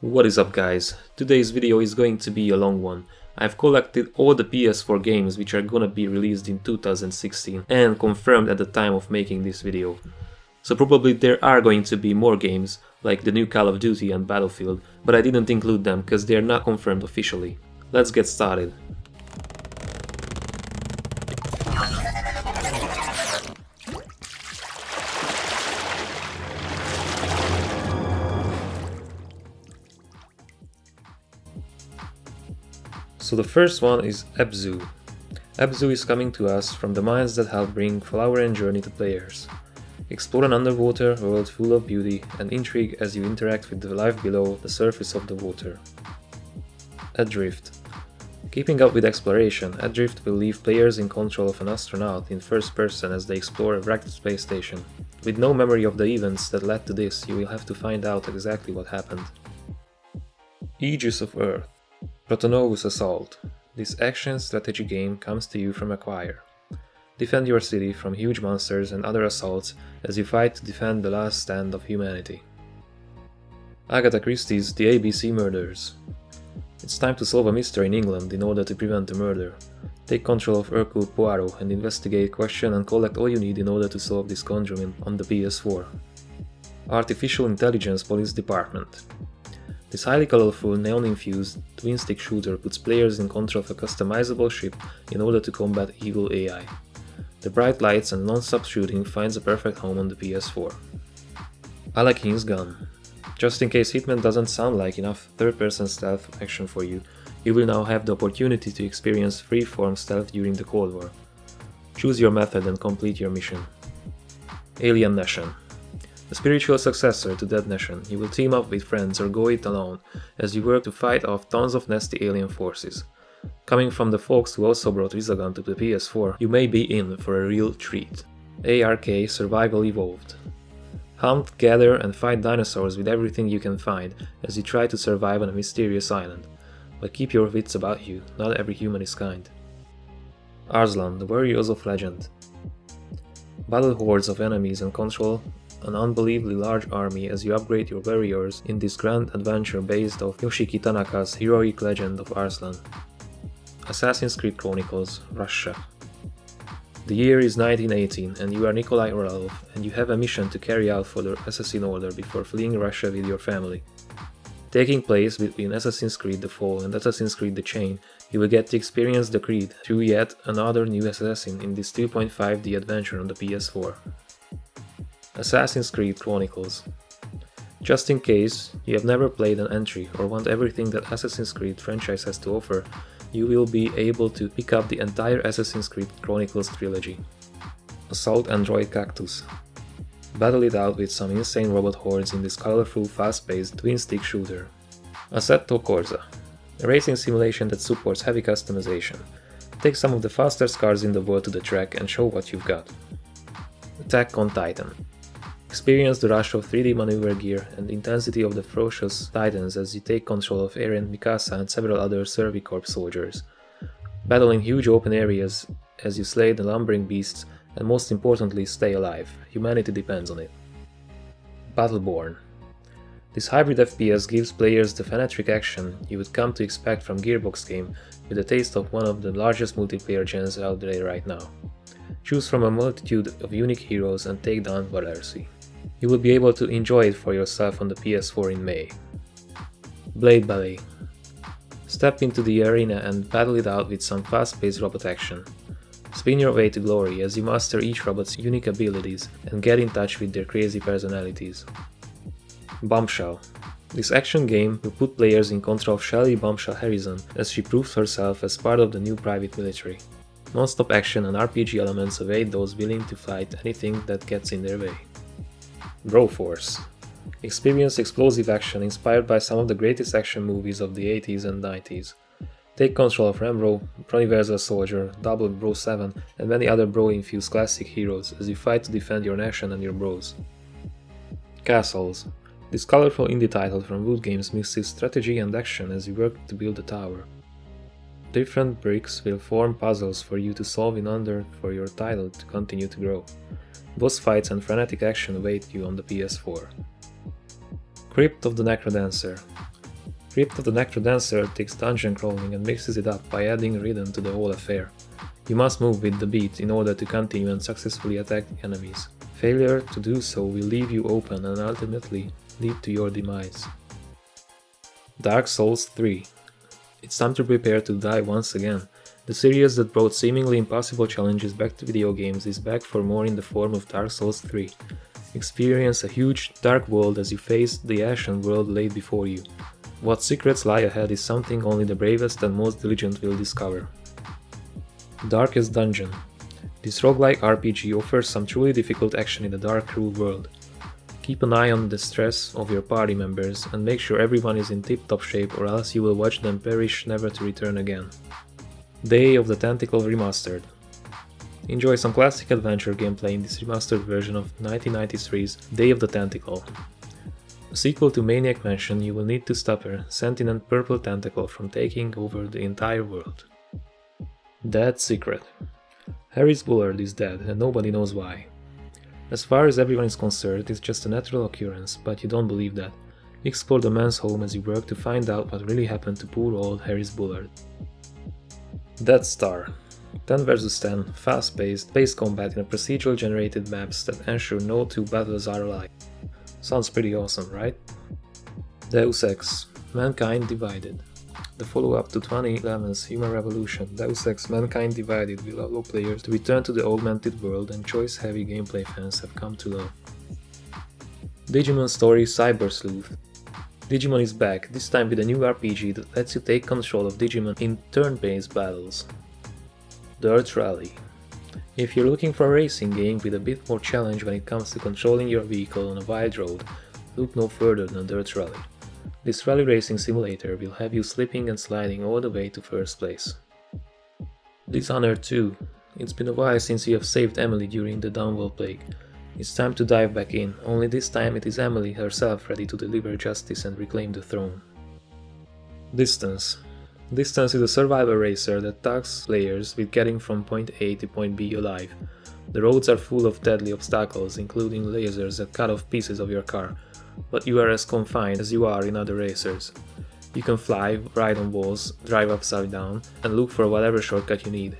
What is up guys, today's video is going to be a long one. I've collected all the PS4 games which are gonna be released in 2016 and confirmed at the time of making this video. So probably there are going to be more games, like the new Call of Duty and Battlefield, but I didn't include them because they are not confirmed officially. Let's get started. So the first one is ABZU. ABZU is coming to us from the minds that help bring Flower and Journey to players. Explore an underwater world full of beauty and intrigue as you interact with the life below the surface of the water. Adrift. Keeping up with exploration, Adrift will leave players in control of an astronaut in first person as they explore a wrecked space station. With no memory of the events that led to this, you will have to find out exactly what happened. AEGIS of Earth. PROTONOVUS Assault. This action strategy game comes to you from Acquire. Defend your city from huge monsters and other assaults as you fight to defend the last stand of humanity. Agatha Christie's The ABC Murders. It's time to solve a mystery in England in order to prevent a murder. Take control of Hercule Poirot and investigate, question and collect all you need in order to solve this conjuring on the PS4. Artificial Intelligence Police Department. This highly colorful, neon-infused, twin-stick shooter puts players in control of a customizable ship in order to combat evil AI. The bright lights and non-stop shooting finds a perfect home on the PS4. ALEKHIN'S gun. Just in case Hitman doesn't sound like enough third-person stealth action for you, you will now have the opportunity to experience free-form stealth during the Cold War. Choose your method and complete your mission. ALIENATION. A spiritual successor to Dead Nation, you will team up with friends or go it alone as you work to fight off tons of nasty alien forces. Coming from the folks who also brought Resogun to the PS4, you may be in for a real treat. ARK Survival Evolved. Hunt, gather and fight dinosaurs with everything you can find as you try to survive on a mysterious island. But keep your wits about you, not every human is kind. ARSLAN, the Warriors of Legend. Battle hordes of enemies and control an unbelievably large army as you upgrade your warriors in this grand adventure based off Yoshiki Tanaka's heroic legend of Arslan. Assassin's Creed Chronicles, Russia. The year is 1918 and you are Nikolai Orlov and you have a mission to carry out for the Assassin Order before fleeing Russia with your family. Taking place between Assassin's Creed The Fall and Assassin's Creed The Chain, you will get to experience the Creed through yet another new assassin in this 2.5D adventure on the PS4. Assassin's Creed Chronicles. Just in case you have never played an entry or want everything that Assassin's Creed franchise has to offer, you will be able to pick up the entire Assassin's Creed Chronicles trilogy. Assault Android Cactus. Battle it out with some insane robot hordes in this colorful, fast-paced twin-stick shooter. ASSETTO CORSA. A racing simulation that supports heavy customization. Take some of the fastest cars in the world to the track and show what you've got. Attack on Titan. Experience the rush of 3D maneuver gear and the intensity of the ferocious titans as you take control of Eren, Mikasa and several other Servicorps soldiers. Battle in huge open areas as you slay the lumbering beasts and most importantly stay alive. Humanity depends on it. BATTLEBORN. This hybrid FPS gives players the fanatic action you would come to expect from Gearbox game with a taste of one of the largest multiplayer gens out there right now. Choose from a multitude of unique heroes and take down Valorci. You will be able to enjoy it for yourself on the PS4 in May. Blade Ballet. Step into the arena and battle it out with some fast-paced robot action. Spin your way to glory as you master each robot's unique abilities and get in touch with their crazy personalities. Bombshell. This action game will put players in control of Shelly Bombshell Harrison as she proves herself as part of the new private military. Non-stop action and RPG elements await those willing to fight anything that gets in their way. BROFORCE. Experience explosive action inspired by some of the greatest action movies of the 80s and 90s. Take control of Rambo, Universal Soldier, Double Bro 7 and many other bro-infused classic heroes as you fight to defend your nation and your bros. Castles. This colorful indie title from Wood Games mixes strategy and action as you work to build a tower. Different bricks will form puzzles for you to solve in order for your title to continue to grow. Boss fights and frenetic action await you on the PS4. Crypt of the NECRODANCER. Crypt of the NECRODANCER takes dungeon crawling and mixes it up by adding rhythm to the whole affair. You must move with the beat in order to continue and successfully attack enemies. Failure to do so will leave you open and ultimately lead to your demise. Dark Souls 3. It's time to prepare to die once again. The series that brought seemingly impossible challenges back to video games is back for more in the form of Dark Souls 3. Experience a huge, dark world as you face the ashen world laid before you. What secrets lie ahead is something only the bravest and most diligent will discover. Darkest Dungeon. This roguelike RPG offers some truly difficult action in the dark, cruel world. Keep an eye on the stress of your party members and make sure everyone is in tip-top shape, or else you will watch them perish never to return again. Day of the Tentacle Remastered. Enjoy some classic adventure gameplay in this remastered version of 1993's Day of the Tentacle. A sequel to Maniac Mansion, you will need to stop a sentient purple tentacle from taking over the entire world. Dead Secret. Harris Bullard is dead and nobody knows why. As far as everyone is concerned, it's just a natural occurrence, but you don't believe that. Explore the man's home as you work to find out what really happened to poor old Harris Bullard. Dead Star. 10 vs 10, fast-paced, space combat in a procedural generated maps that ensure no two battles are alike. Sounds pretty awesome, right? Deus Ex. Mankind Divided. The follow-up to 2011's Human Revolution, Deus Ex Mankind Divided will allow players to return to the augmented world and choice-heavy gameplay fans have come to love. Digimon Story Cyber Sleuth. Digimon is back, this time with a new RPG that lets you take control of Digimon in turn-based battles. Dirt Rally. If you're looking for a racing game with a bit more challenge when it comes to controlling your vehicle on a wide road, look no further than Dirt Rally. This rally racing simulator will have you slipping and sliding all the way to first place. Dishonored 2. It's been a while since you have saved Emily during the Downwell Plague. It's time to dive back in, only this time it is Emily herself ready to deliver justice and reclaim the throne. Distance. Distance is a survival racer that tasks players with getting from point A to point B alive. The roads are full of deadly obstacles, including lasers that cut off pieces of your car, but you are as confined as you are in other racers. You can fly, ride on walls, drive upside down, and look for whatever shortcut you need.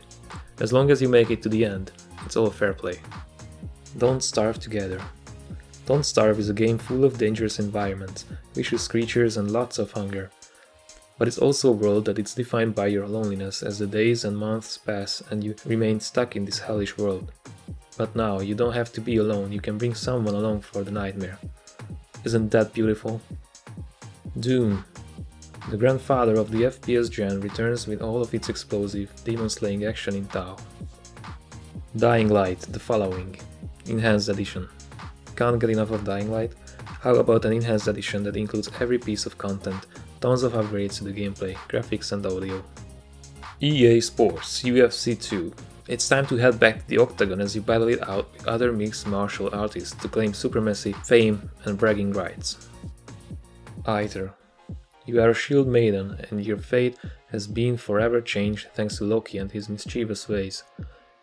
As long as you make it to the end, it's all fair play. Don't Starve Together. Don't Starve is a game full of dangerous environments, vicious creatures and lots of hunger. But it's also a world that is defined by your loneliness as the days and months pass and you remain stuck in this hellish world. But now, you don't have to be alone, you can bring someone along for the nightmare. Isn't that beautiful? Doom. The grandfather of the FPS gen returns with all of its explosive, demon-slaying action in Tau. Dying Light, The Following. Enhanced Edition. Can't get enough of Dying Light? How about an enhanced edition that includes every piece of content, tons of upgrades to the gameplay, graphics and audio. EA Sports UFC 2. It's time to head back to the octagon as you battle it out with other mixed martial artists to claim supremacy, fame and bragging rights. EITR. You are a shield maiden and your fate has been forever changed thanks to Loki and his mischievous ways.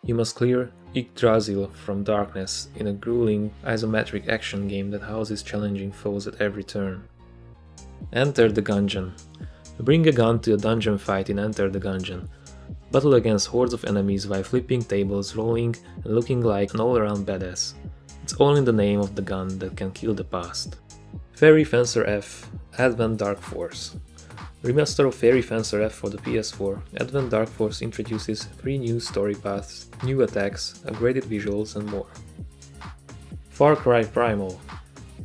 You must clear Yggdrasil from darkness in a grueling isometric action game that houses challenging foes at every turn. Enter the Gungeon. Bring a gun to a dungeon fight in Enter the Gungeon. Battle against hordes of enemies while flipping tables, rolling and looking like an all-around badass. It's all in the name of the gun that can kill the past. Fairy Fencer F. Advent Dark Force. Remaster of Fairy Fencer F for the PS4, Advent Dark Force introduces 3 new story paths, new attacks, upgraded visuals and more. Far Cry Primal.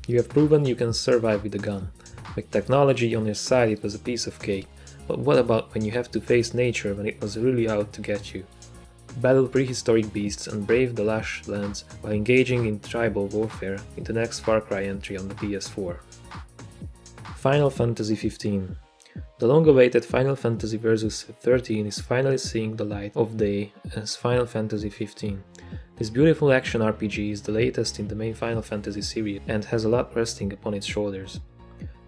You have proven you can survive with a gun. With technology on your side it was a piece of cake, but what about when you have to face nature when it was really out to get you? Battle prehistoric beasts and brave the lush lands while engaging in tribal warfare in the next Far Cry entry on the PS4. Final Fantasy XV. The long-awaited Final Fantasy Versus 13 is finally seeing the light of day as Final Fantasy XV. This beautiful action RPG is the latest in the main Final Fantasy series and has a lot resting upon its shoulders.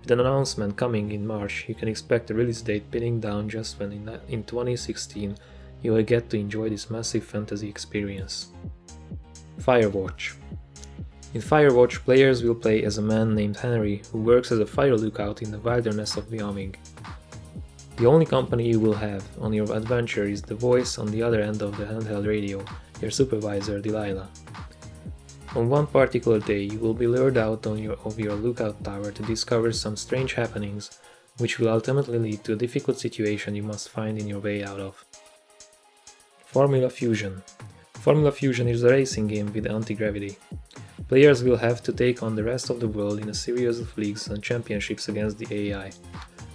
With an announcement coming in March, you can expect a release date pinning down just when in 2016 you will get to enjoy this massive fantasy experience. Firewatch. In Firewatch, players will play as a man named Henry who works as a fire lookout in the wilderness of Wyoming. The only company you will have on your adventure is the voice on the other end of the handheld radio, your supervisor Delilah. On one particular day you will be lured out of your lookout tower to discover some strange happenings, which will ultimately lead to a difficult situation you must find your way out of. Formula Fusion. Formula Fusion is a racing game with anti-gravity. Players will have to take on the rest of the world in a series of leagues and championships against the AI.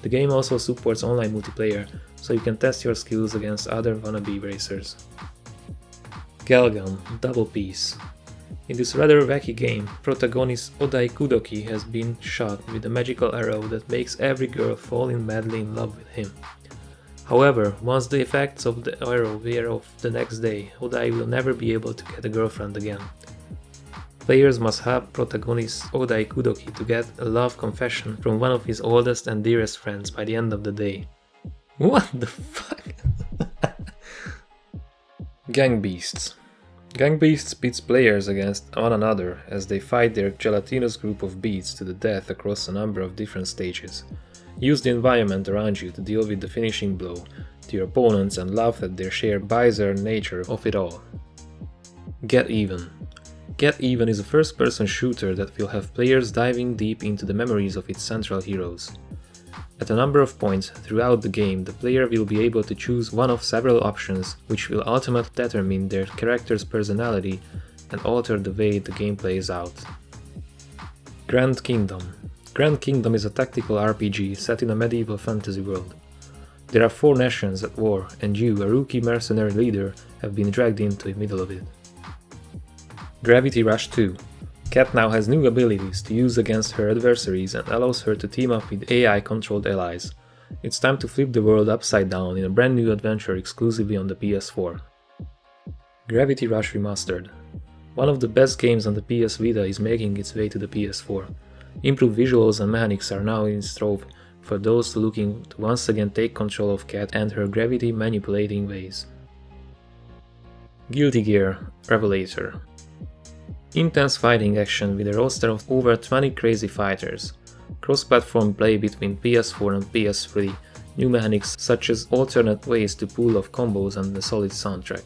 The game also supports online multiplayer, so you can test your skills against other wannabe racers. Galgun Double Piece. In this rather wacky game, protagonist Odai Kudoki has been shot with a magical arrow that makes every girl fall madly in love with him. However, once the effects of the arrow wear off the next day, Odai will never be able to get a girlfriend again. Players must help protagonist Odai Kudoki to get a love confession from one of his oldest and dearest friends by the end of the day. What the fuck? Gang Beasts. Gang Beasts pits players against one another as they fight their gelatinous group of beasts to the death across a number of different stages. Use the environment around you to deal with the finishing blow to your opponents and laugh at their sheer bizarre nature of it all. Get Even. Get Even is a first-person shooter that will have players diving deep into the memories of its central heroes. At a number of points throughout the game, the player will be able to choose one of several options which will ultimately determine their character's personality and alter the way the game plays out. Grand Kingdom. Grand Kingdom is a tactical RPG set in a medieval fantasy world. There are 4 nations at war, and you, a rookie mercenary leader, have been dragged into the middle of it. Gravity Rush 2. Cat now has new abilities to use against her adversaries and allows her to team up with AI-controlled allies. It's time to flip the world upside down in a brand new adventure exclusively on the PS4. Gravity Rush Remastered. One of the best games on the PS Vita is making its way to the PS4. Improved visuals and mechanics are now in store for those looking to once again take control of Cat and her gravity-manipulating ways. Guilty Gear Revelator. Intense fighting action with a roster of over 20 crazy fighters, cross-platform play between PS4 and PS3, new mechanics such as alternate ways to pull off combos and a solid soundtrack.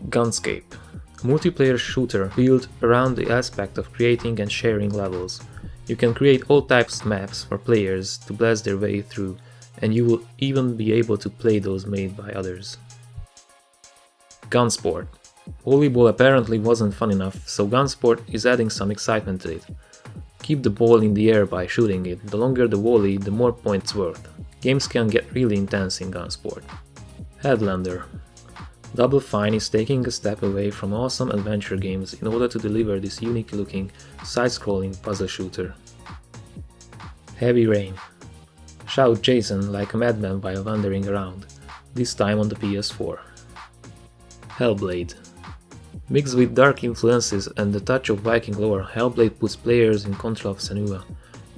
Gunscape. A multiplayer shooter built around the aspect of creating and sharing levels. You can create all types of maps for players to blast their way through, and you will even be able to play those made by others. Gunsport. Volleyball apparently wasn't fun enough, so Gunsport is adding some excitement to it. Keep the ball in the air by shooting it. The longer the volley, the more points worth. Games can get really intense in Gunsport. Headlander. Double Fine is taking a step away from awesome adventure games in order to deliver this unique-looking, side-scrolling puzzle shooter. Heavy Rain. Shout Jason like a madman while wandering around, this time on the PS4. Hellblade. Mixed with dark influences and a touch of Viking lore, Hellblade puts players in control of Senua.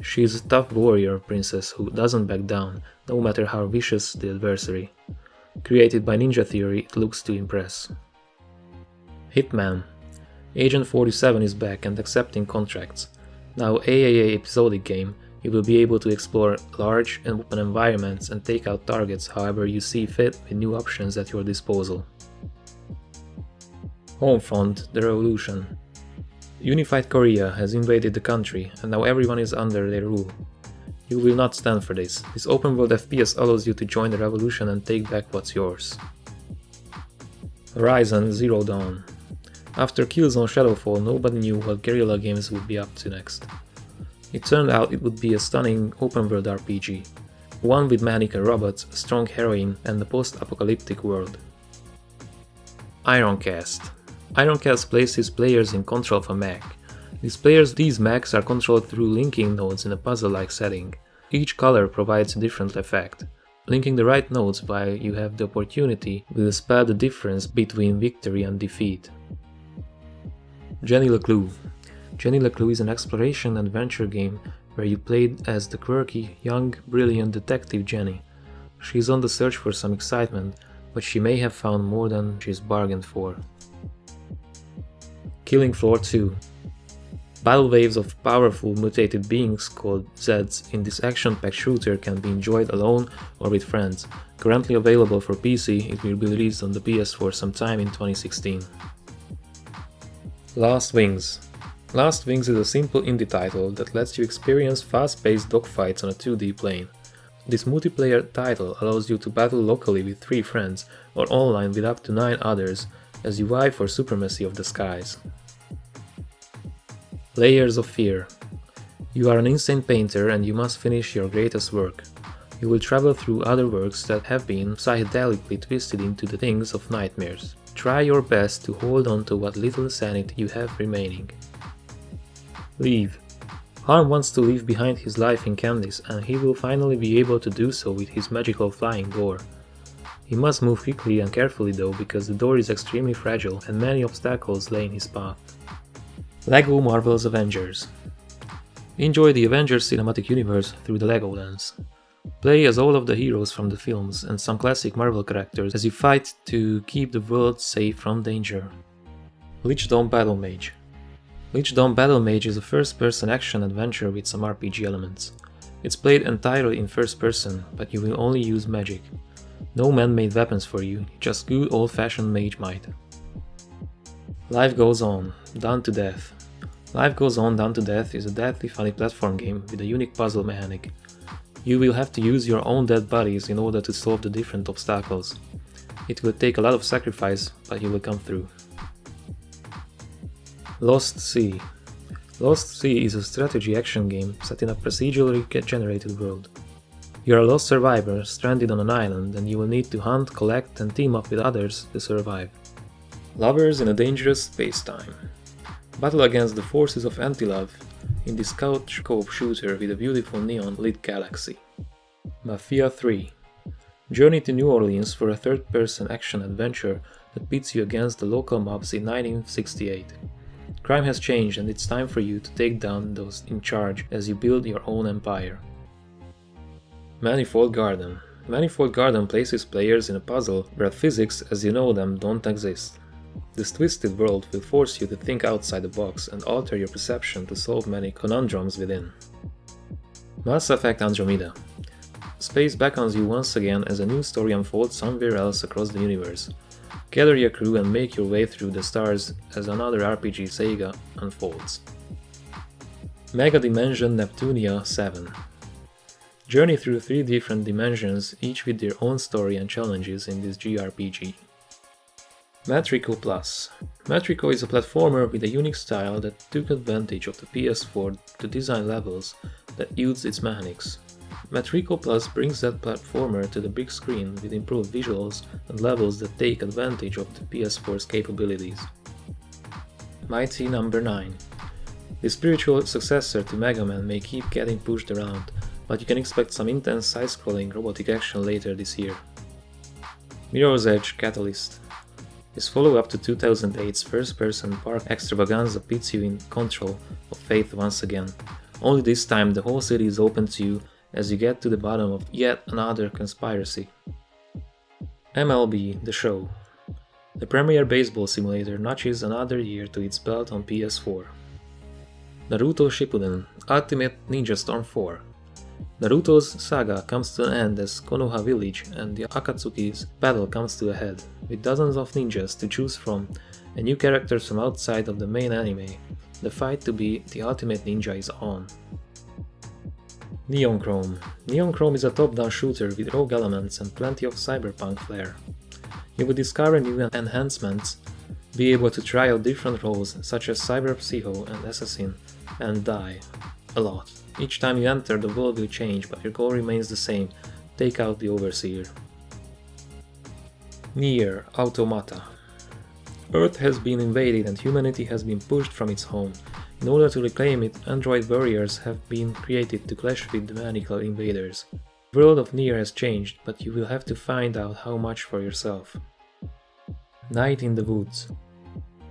She is a tough warrior princess who doesn't back down, no matter how vicious the adversary. Created by Ninja Theory, it looks to impress. Hitman. Agent 47 is back and accepting contracts. Now AAA episodic game, you will be able to explore large and open environments and take out targets however you see fit with new options at your disposal. Homefront: The Revolution. Unified Korea has invaded the country and now everyone is under their rule. You will not stand for this. This open world FPS allows you to join the revolution and take back what's yours. Horizon Zero Dawn. After Killzone Shadowfall, nobody knew what Guerrilla Games would be up to next. It turned out it would be a stunning open world RPG. One with mechanical robots, a strong heroine and a post-apocalyptic world. Ironcast. Ironcast places players in control of a mech. These mechs are controlled through linking nodes in a puzzle-like setting. Each color provides a different effect. Linking the right nodes while you have the opportunity will spell the difference between victory and defeat. Jenny LeClue. Jenny LeClue is an exploration adventure game where you play as the quirky, young, brilliant detective Jenny. She is on the search for some excitement, but she may have found more than she's bargained for. Killing Floor 2. Battle waves of powerful mutated beings called Zeds in this action-packed shooter can be enjoyed alone or with friends. Currently available for PC, it will be released on the PS4 sometime in 2016. Last Wings. Last Wings is a simple indie title that lets you experience fast-paced dogfights on a 2D plane. This multiplayer title allows you to battle locally with 3 friends or online with up to 9 others as you vie for supremacy of the skies. Layers of Fear. You are an insane painter and you must finish your greatest work. You will travel through other works that have been psychedelically twisted into the things of nightmares. Try your best to hold on to what little sanity you have remaining. Leave. Harm wants to leave behind his life in Candice, and he will finally be able to do so with his magical flying door. He must move quickly and carefully though, because the door is extremely fragile and many obstacles lay in his path. LEGO Marvel's Avengers. Enjoy the Avengers cinematic universe through the LEGO lens. Play as all of the heroes from the films and some classic Marvel characters as you fight to keep the world safe from danger. Lichdom Battle Mage. Lichdom Battle Mage is a first-person action adventure with some RPG elements. It's played entirely in first person, but you will only use magic. No man-made weapons for you, just good old-fashioned mage might. Life Goes On, Done to Death. Life Goes On, Done to Death is a deadly funny platform game with a unique puzzle mechanic. You will have to use your own dead bodies in order to solve the different obstacles. It will take a lot of sacrifice, but you will come through. Lost Sea. Lost Sea is a strategy action game set in a procedurally generated world. You are a lost survivor stranded on an island and you will need to hunt, collect and team up with others to survive. Lovers in a dangerous space-time. Battle against the forces of anti-love in this couch-co-op shooter with a beautiful neon-lit galaxy. Mafia 3. Journey to New Orleans for a third-person action adventure that pits you against the local mobs in 1968. Crime has changed and it's time for you to take down those in charge as you build your own empire. Manifold Garden. Manifold Garden places players in a puzzle where physics as you know them don't exist. This twisted world will force you to think outside the box and alter your perception to solve many conundrums within. Mass Effect Andromeda. Space beckons you once again as a new story unfolds somewhere else across the universe. Gather your crew and make your way through the stars as another RPG saga unfolds. Mega Dimension Neptunia 7. Journey through 3 different dimensions, each with their own story and challenges in this JRPG. Metrico Plus. Metrico is a platformer with a unique style that took advantage of the PS4 to design levels that use its mechanics. Metrico Plus brings that platformer to the big screen with improved visuals and levels that take advantage of the PS4's capabilities. Mighty No. 9. The spiritual successor to Mega Man may keep getting pushed around, but you can expect some intense side-scrolling robotic action later this year. Mirror's Edge Catalyst. His follow-up to 2008's first-person park extravaganza puts you in control of fate once again. Only this time the whole city is open to you as you get to the bottom of yet another conspiracy. MLB The Show. The premier baseball simulator notches another year to its belt on PS4. Naruto Shippuden Ultimate Ninja Storm 4. Naruto's saga comes to an end as Konoha Village and the Akatsuki's battle comes to a head, with dozens of ninjas to choose from and new characters from outside of the main anime. The fight to be the ultimate ninja is on. Neon Chrome. Neon Chrome is a top-down shooter with rogue elements and plenty of cyberpunk flair. You will discover new enhancements, be able to try out different roles such as Cyber Psycho and Assassin, and die. A lot. Each time you enter, the world will change, but your goal remains the same: take out the Overseer. Nier Automata. Earth has been invaded and humanity has been pushed from its home. In order to reclaim it, android warriors have been created to clash with the maniacal invaders. The world of Nier has changed, but you will have to find out how much for yourself. Night in the Woods.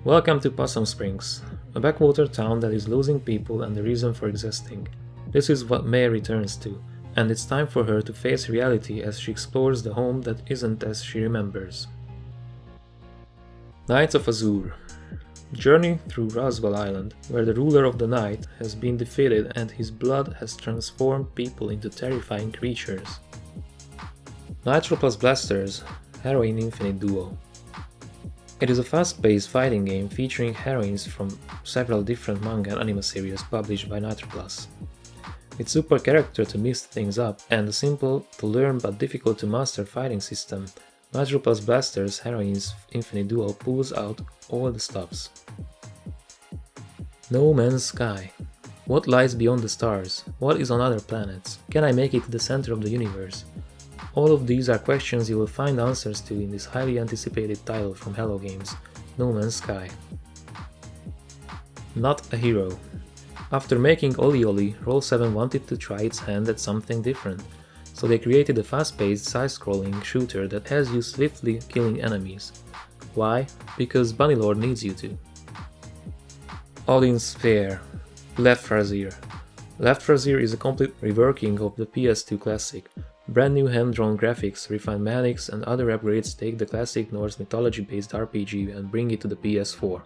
Welcome to Possum Springs, a backwater town that is losing people and the reason for existing. This is what May returns to, and it's time for her to face reality as she explores the home that isn't as she remembers. Knights of Azure. Journey through Roswell Island, where the ruler of the night has been defeated and his blood has transformed people into terrifying creatures. Nitro plus Blasters Heroine Infinite Duo. It is a fast-paced fighting game featuring heroines from several different manga and anime series published by Nitro Plus. With super character to mix things up and a simple to learn but difficult to master fighting system, Nitro plus Blasters Heroines Infinite Duo pulls out all the stops. No Man's Sky. What lies beyond the stars? What is on other planets? Can I make it to the center of the universe? All of these are questions you will find answers to in this highly anticipated title from Hello Games, No Man's Sky. Not a Hero. After making Oli Oli, Roll7 wanted to try its hand at something different, so they created a fast-paced side-scrolling shooter that has you swiftly killing enemies. Why? Because Bunnylord needs you to. Odin's Sphere. Left Frazir. Left Frazir is a complete reworking of the PS2 classic. Brand new hand-drawn graphics, refined mechanics and other upgrades take the classic Norse mythology-based RPG and bring it to the PS4.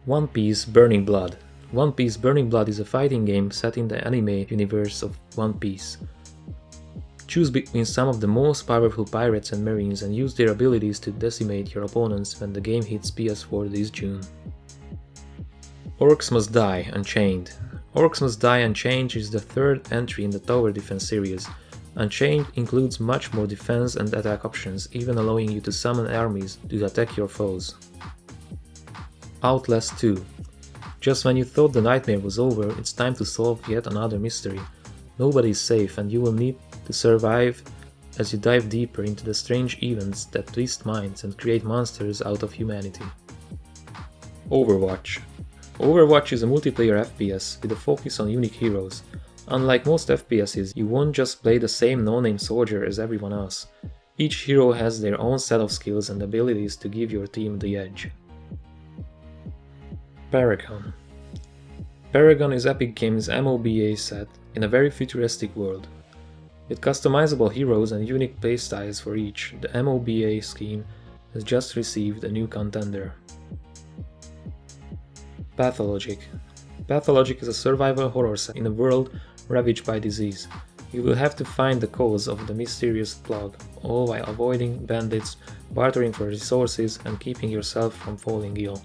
One Piece Burning Blood. One Piece Burning Blood is a fighting game set in the anime universe of One Piece. Choose between some of the most powerful pirates and marines and use their abilities to decimate your opponents when the game hits PS4 this June. Orcs Must Die Unchained. Orcs Must Die Unchained is the third entry in the tower defense series. Unchained includes much more defense and attack options, even allowing you to summon armies to attack your foes. Outlast 2. Just when you thought the nightmare was over, it's time to solve yet another mystery. Nobody is safe and you will need to survive as you dive deeper into the strange events that twist minds and create monsters out of humanity. Overwatch. Overwatch is a multiplayer FPS with a focus on unique heroes. Unlike most FPSs, you won't just play the same no-name soldier as everyone else. Each hero has their own set of skills and abilities to give your team the edge. Paragon. Paragon is Epic Games' MOBA set in a very futuristic world. With customizable heroes and unique playstyles for each, the MOBA scheme has just received a new contender. Pathologic. Pathologic is a survival horror set in a world ravaged by disease. You will have to find the cause of the mysterious plague, all while avoiding bandits, bartering for resources, and keeping yourself from falling ill.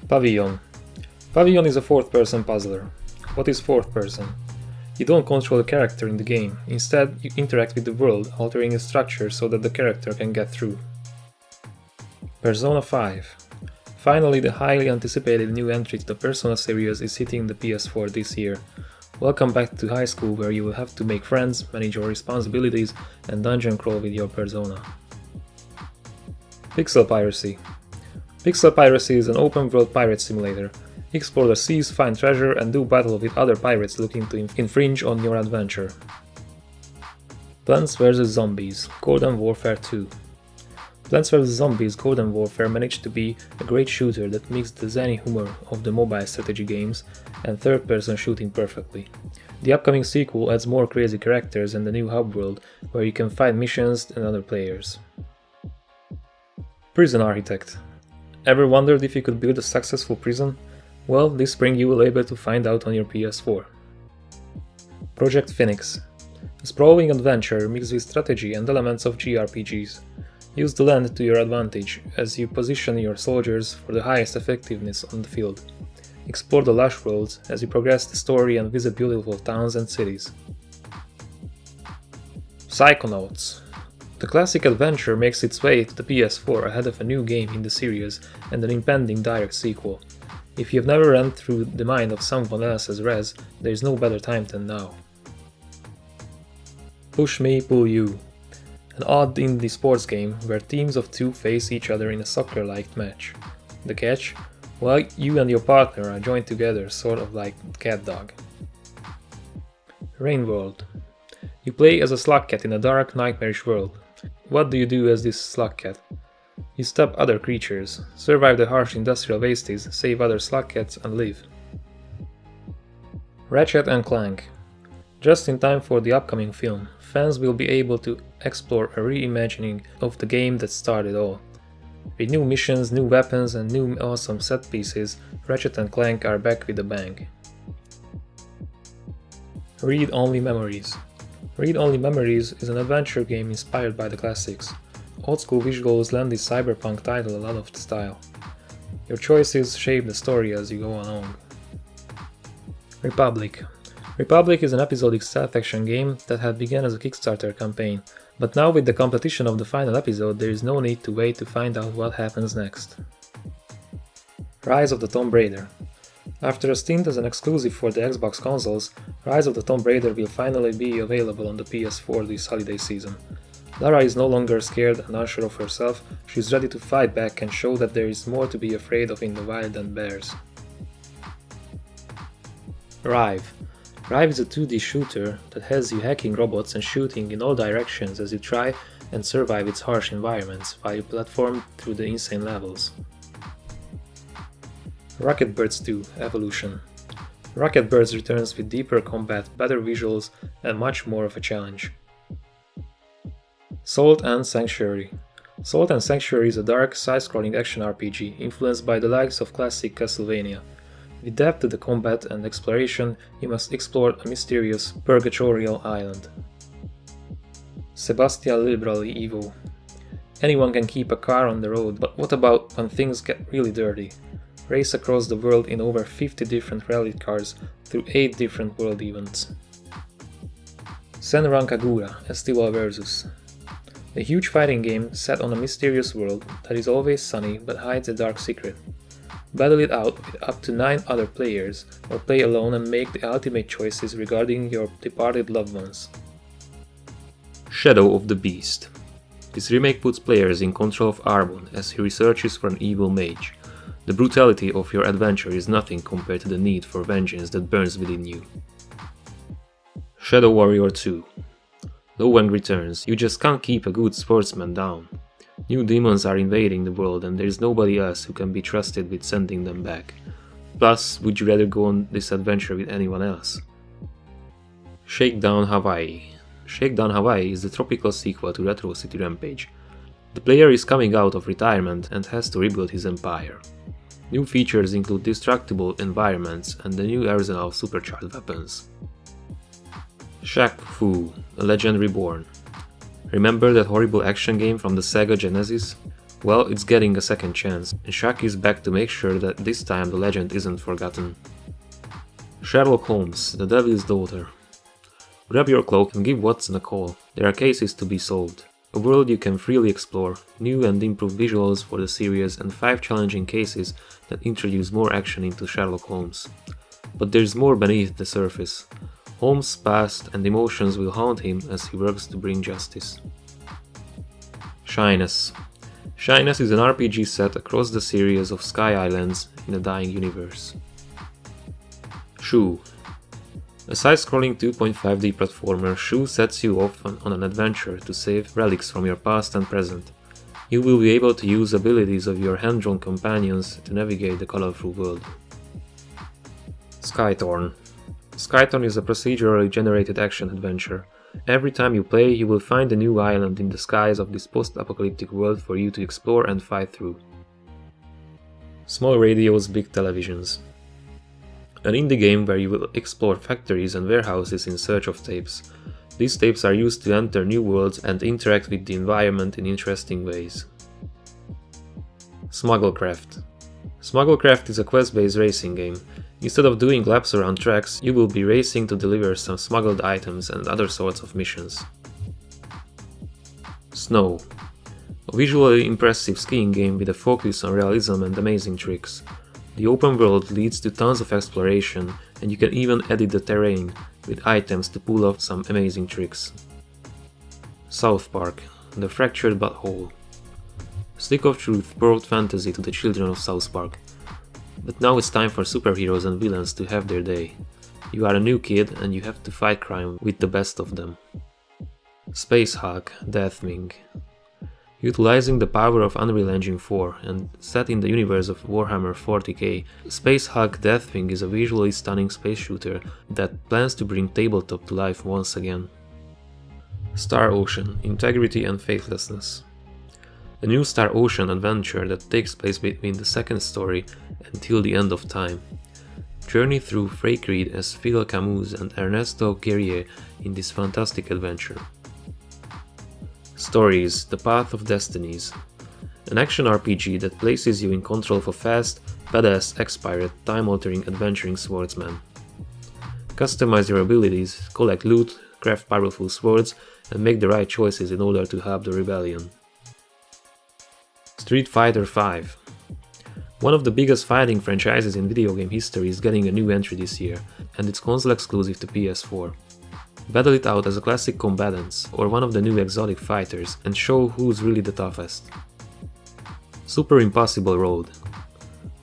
Pavilion. Pavilion is a fourth-person puzzler. What is fourth person? You don't control a character in the game, instead you interact with the world, altering its structure so that the character can get through. Persona 5. Finally, the highly anticipated new entry to the Persona series is hitting the PS4 this year. Welcome back to high school, where you will have to make friends, manage your responsibilities, and dungeon crawl with your persona. Pixel Piracy. Pixel Piracy is an open-world pirate simulator. Explore the seas, find treasure, and do battle with other pirates looking to infringe on your adventure. Plants vs Zombies Garden Warfare 2. Plants vs Zombies Garden Warfare managed to be a great shooter that mixed the zany humor of the mobile strategy games and third-person shooting perfectly. The upcoming sequel adds more crazy characters and a new hub world where you can find missions and other players. Prison Architect. Ever wondered if you could build a successful prison? Well, this spring you will be able to find out on your PS4. Project Phoenix. A sprawling adventure mixed with strategy and elements of JRPGs. Use the land to your advantage as you position your soldiers for the highest effectiveness on the field. Explore the lush worlds as you progress the story and visit beautiful towns and cities. Psychonauts. The classic adventure makes its way to the PS4 ahead of a new game in the series and an impending direct sequel. If you've never ran through the mind of someone else's res, there is no better time than now. Push Me, Pull You. An odd indie sports game where teams of two face each other in a soccer-like match. The catch? Well, you and your partner are joined together, sort of like cat dog. Rain World. You play as a slug cat in a dark, nightmarish world. What do you do as this slug cat? You stop other creatures, survive the harsh industrial wastes, save other slug cats, and live. Ratchet and Clank. Just in time for the upcoming film, fans will be able to explore a reimagining of the game that started all. With new missions, new weapons and new awesome set pieces, Ratchet & Clank are back with a bang. Read-Only Memories. Read-Only Memories is an adventure game inspired by the classics. Old-school visuals lend this cyberpunk title a lot of style. Your choices shape the story as you go along. Republic. Republic is an episodic stealth-action game that had begun as a Kickstarter campaign, but now with the completion of the final episode there is no need to wait to find out what happens next. Rise of the Tomb Raider. After a stint as an exclusive for the Xbox consoles, Rise of the Tomb Raider will finally be available on the PS4 this holiday season. Lara is no longer scared and unsure of herself, she is ready to fight back and show that there is more to be afraid of in the wild than bears. Rive. Rive is a 2D shooter that has you hacking robots and shooting in all directions as you try and survive its harsh environments while you platform through the insane levels. Rocket Birds 2 Evolution. Rocket Birds returns with deeper combat, better visuals and much more of a challenge. Salt and Sanctuary. Salt and Sanctuary is a dark, side-scrolling action RPG influenced by the likes of classic Castlevania. With depth to the combat and exploration, you must explore a mysterious, purgatorial island. Sebastian Liberali Evo. Anyone can keep a car on the road, but what about when things get really dirty? Race across the world in over 50 different rally cars through 8 different world events. Senran Kagura Estival Versus. A huge fighting game set on a mysterious world that is always sunny but hides a dark secret. Battle it out with up to 9 other players, or play alone and make the ultimate choices regarding your departed loved ones. Shadow of the Beast. This remake puts players in control of Arbon as he researches for an evil mage. The brutality of your adventure is nothing compared to the need for vengeance that burns within you. Shadow Warrior 2. Loweng returns, you just can't keep a good sportsman down. New demons are invading the world and there is nobody else who can be trusted with sending them back. Plus, would you rather go on this adventure with anyone else? Shakedown Hawaii. Shakedown Hawaii is the tropical sequel to Retro City Rampage. The player is coming out of retirement and has to rebuild his empire. New features include destructible environments and the new arsenal of supercharged weapons. Shaq Fu, A Legend Reborn. Remember that horrible action game from the Sega Genesis? Well, it's getting a second chance, and Shaq is back to make sure that this time the legend isn't forgotten. Sherlock Holmes, The Devil's Daughter. Grab your cloak and give Watson a call. There are cases to be solved. A world you can freely explore, new and improved visuals for the series and 5 challenging cases that introduce more action into Sherlock Holmes. But there's more beneath the surface. Holmes' past and emotions will haunt him as he works to bring justice. Shyness. Shyness is an RPG set across the series of Sky Islands in a dying universe. Shu. A side-scrolling 2.5D platformer, Shu sets you off on an adventure to save relics from your past and present. You will be able to use abilities of your hand-drawn companions to navigate the colorful world. Skytorn. Skytorn is a procedurally generated action-adventure. Every time you play, you will find a new island in the skies of this post-apocalyptic world for you to explore and fight through. Small radios, big televisions. An indie game where you will explore factories and warehouses in search of tapes. These tapes are used to enter new worlds and interact with the environment in interesting ways. Smugglecraft. Smugglecraft is a quest-based racing game. Instead of doing laps around tracks, you will be racing to deliver some smuggled items and other sorts of missions. Snow. A visually impressive skiing game with a focus on realism and amazing tricks. The open world leads to tons of exploration, and you can even edit the terrain with items to pull off some amazing tricks. South Park, The Fractured But Whole. Stick of Truth brought fantasy to the children of South Park. But now it's time for superheroes and villains to have their day. You are a new kid and you have to fight crime with the best of them. Space Hulk, Deathwing. Utilizing the power of Unreal Engine 4 and set in the universe of Warhammer 40k, Space Hulk Deathwing is a visually stunning space shooter that plans to bring tabletop to life once again. Star Ocean, Integrity and Faithlessness. a new Star Ocean adventure that takes place between the second story until the end of time. Journey through Frank Reed as Phil Camus and Ernesto Guerrier in this fantastic adventure. Stories: The Path of Destinies. An action RPG that places you in control of a fast, badass, ex-pirate, time-altering adventuring swordsman. Customize your abilities, collect loot, craft powerful swords, and make the right choices in order to help the rebellion. Street Fighter V. One of the biggest fighting franchises in video game history is getting a new entry this year, and it's console exclusive to PS4. Battle it out as a classic combatant or one of the new exotic fighters and show who's really the toughest. Super Impossible Road.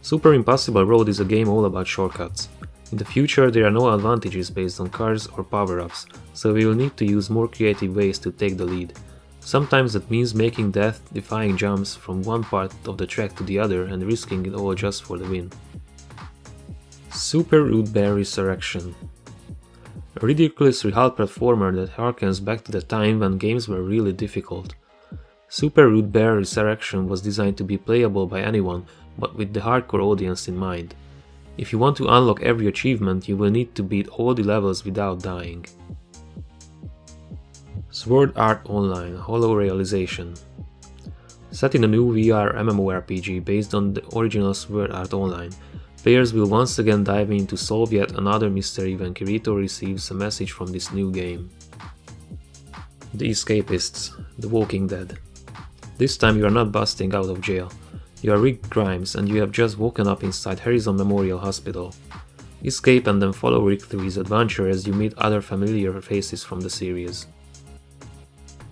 Super Impossible Road is a game all about shortcuts. In the future there are no advantages based on cars or power-ups, so we will need to use more creative ways to take the lead. Sometimes that means making death-defying jumps from one part of the track to the other and risking it all just for the win. Super Root Bear Resurrection. A ridiculous real platformer that harkens back to the time when games were really difficult. Super Root Bear Resurrection was designed to be playable by anyone, but with the hardcore audience in mind. If you want to unlock every achievement, you will need to beat all the levels without dying. Sword Art Online Hollow Realization. Set in a new VR MMORPG based on the original Sword Art Online, players will once again dive in to solve yet another mystery when Kirito receives a message from this new game. The Escapists, The Walking Dead. This time you are not busting out of jail. You are Rick Grimes and you have just woken up inside Harrison Memorial Hospital. Escape and then follow Rick through his adventure as you meet other familiar faces from the series.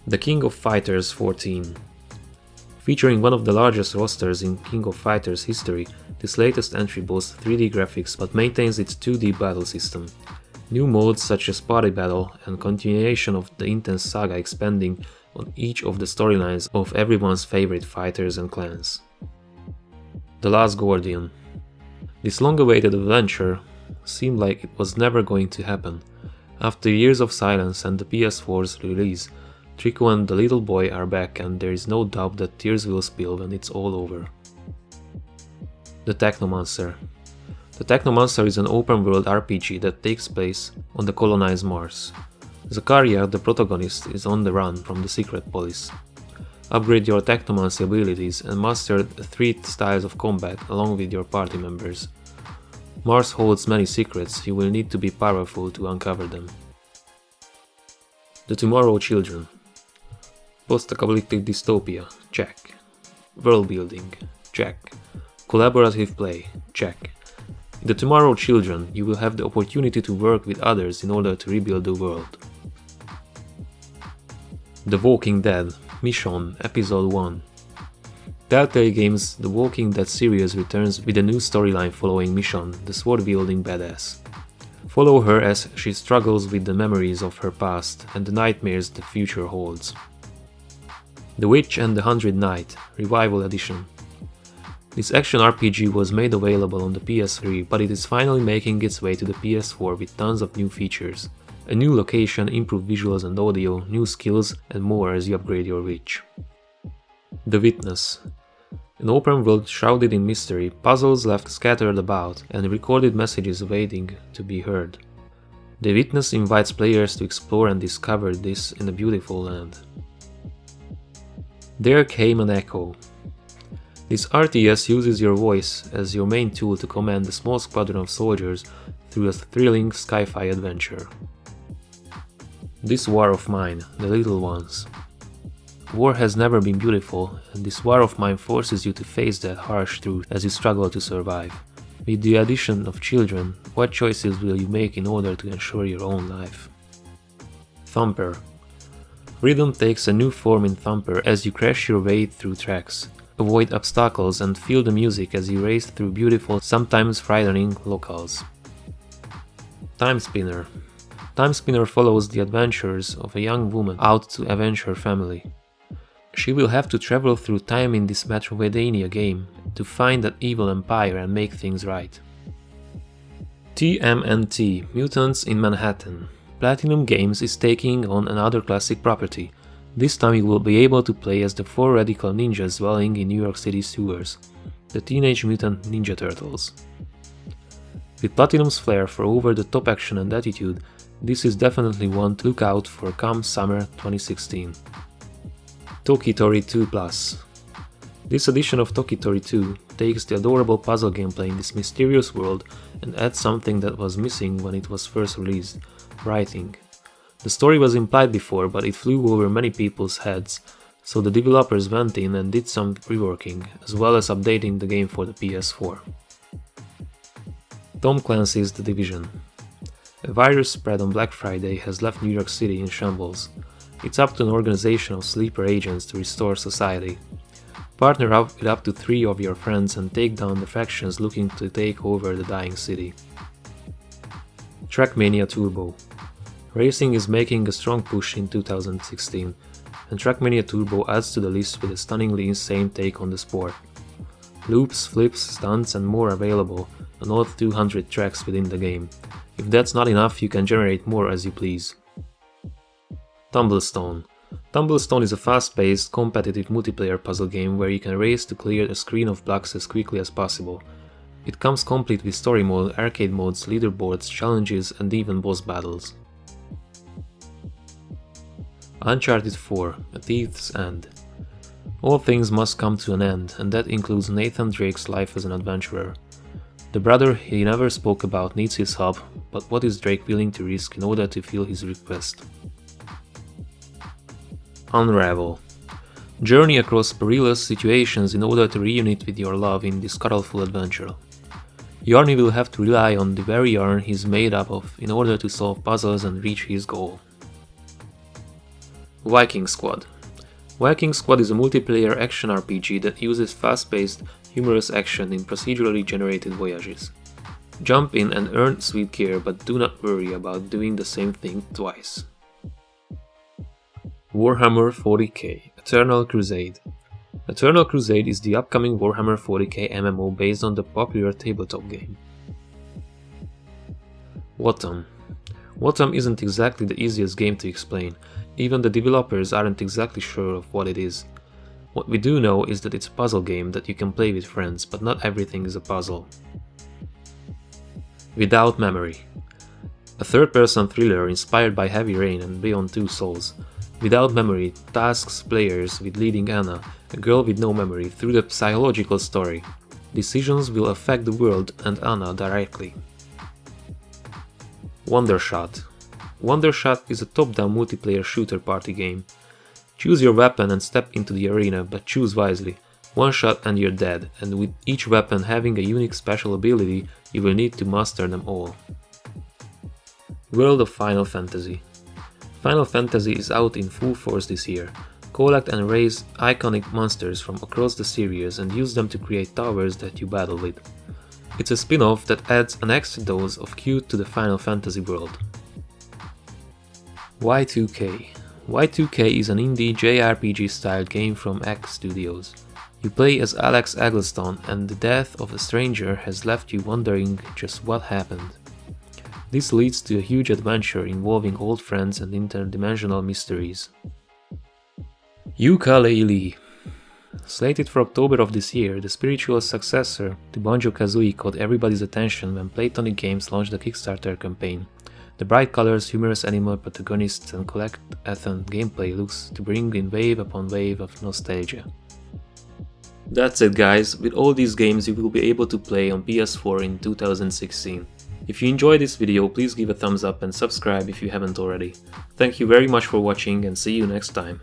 The King of Fighters 14. Featuring one of the largest rosters in King of Fighters history, this latest entry boasts 3D graphics but maintains its 2D battle system. New modes such as Party Battle and continuation of the intense saga expanding on each of the storylines of everyone's favorite fighters and clans. The Last Guardian. This long-awaited adventure seemed like it was never going to happen. After years of silence and the PS4's release, Trico and the little boy are back and there is no doubt that tears will spill when it's all over. The Technomancer. The Technomancer is an open-world RPG that takes place on the colonized Mars. Zakaria, the protagonist, is on the run from the secret police. Upgrade your Technomancy abilities and master 3 styles of combat along with your party members. Mars holds many secrets, you will need to be powerful to uncover them. The Tomorrow Children. Post-apocalyptic dystopia, check. World building, check. Collaborative play, check. In The Tomorrow Children, you will have the opportunity to work with others in order to rebuild the world. The Walking Dead, Mission, Episode 1. Telltale Games' The Walking Dead series returns with a new storyline following Mission, the sword-wielding badass. Follow her as she struggles with the memories of her past and the nightmares the future holds. The Witch and the Hundred Knight, Revival Edition. This action RPG was made available on the PS3, but it is finally making its way to the PS4 with tons of new features. A new location, improved visuals and audio, new skills, and more as you upgrade your witch. The Witness. An open world shrouded in mystery, puzzles left scattered about, and recorded messages waiting to be heard. The Witness invites players to explore and discover this in a beautiful land. There Came an Echo. This RTS uses your voice as your main tool to command a small squadron of soldiers through a thrilling sci-fi adventure. This War of Mine, The Little Ones. War has never been beautiful, and this war of mine forces you to face that harsh truth as you struggle to survive. With the addition of children, what choices will you make in order to ensure your own life? Thumper. Rhythm takes a new form in Thumper as you crash your way through tracks. Avoid obstacles and feel the music as you race through beautiful, sometimes frightening locales. Time Spinner. Time Spinner follows the adventures of a young woman out to avenge her family. She will have to travel through time in this Metroidvania game to find that evil empire and make things right. TMNT, Mutants in Manhattan. Platinum Games is taking on another classic property. This time you will be able to play as the 4 radical ninjas dwelling in New York City sewers, the Teenage Mutant Ninja Turtles. With Platinum's flair for over-the-top action and attitude, this is definitely one to look out for come summer 2016. Tokitori 2 Plus. This edition of Tokitori 2 takes the adorable puzzle gameplay in this mysterious world and adds something that was missing when it was first released: writing. The story was implied before, but it flew over many people's heads, so the developers went in and did some reworking, as well as updating the game for the PS4. Tom Clancy's The Division. A virus spread on Black Friday has left New York City in shambles. It's up to an organization of sleeper agents to restore society. Partner up with up to 3 of your friends and take down the factions looking to take over the dying city. Trackmania Turbo. Racing is making a strong push in 2016, and Trackmania Turbo adds to the list with a stunningly insane take on the sport. Loops, flips, stunts and more available on all 200 tracks within the game. If that's not enough, you can generate more as you please. Tumblestone. Tumblestone is a fast-paced, competitive multiplayer puzzle game where you can race to clear a screen of blocks as quickly as possible. It comes complete with story mode, arcade modes, leaderboards, challenges and even boss battles. Uncharted 4 – A Thief's End. All things must come to an end, and that includes Nathan Drake's life as an adventurer. The brother he never spoke about needs his help, but what is Drake willing to risk in order to fulfill his request? Unravel. Journey across perilous situations in order to reunite with your love in this colorful adventure. Yarny will have to rely on the very yarn he's made up of in order to solve puzzles and reach his goal. Viking Squad. Viking Squad is a multiplayer action RPG that uses fast-paced, humorous action in procedurally generated voyages. Jump in and earn sweet gear, but do not worry about doing the same thing twice. Warhammer 40k – Eternal Crusade. Eternal Crusade is the upcoming Warhammer 40k MMO based on the popular tabletop game. Wotam. Wotam isn't exactly the easiest game to explain. Even the developers aren't exactly sure of what it is. What we do know is that it's a puzzle game that you can play with friends, but not everything is a puzzle. Without Memory. A third-person thriller inspired by Heavy Rain and Beyond Two Souls. Without Memory tasks players with leading Anna, a girl with no memory, through the psychological story. Decisions will affect the world and Anna directly. Wondershot. Wondershot is a top-down multiplayer shooter party game. Choose your weapon and step into the arena, but choose wisely. One shot and you're dead, and with each weapon having a unique special ability, you will need to master them all. World of Final Fantasy. Final Fantasy is out in full force this year. Collect and raise iconic monsters from across the series and use them to create towers that you battle with. It's a spin-off that adds an extra dose of cute to the Final Fantasy world. Y2K. Y2K is an indie JRPG-styled game from X Studios. You play as Alex Eggleston, and the death of a stranger has left you wondering just what happened. This leads to a huge adventure involving old friends and interdimensional mysteries. Yooka-Laylee. Slated for October of this year, the spiritual successor to Banjo-Kazooie caught everybody's attention when Playtonic Games launched the Kickstarter campaign. The bright colors, humorous animal protagonists and collectathon gameplay looks to bring in wave upon wave of nostalgia. That's it guys, with all these games you will be able to play on PS4 in 2016. If you enjoyed this video, please give a thumbs up and subscribe if you haven't already. Thank you very much for watching and see you next time.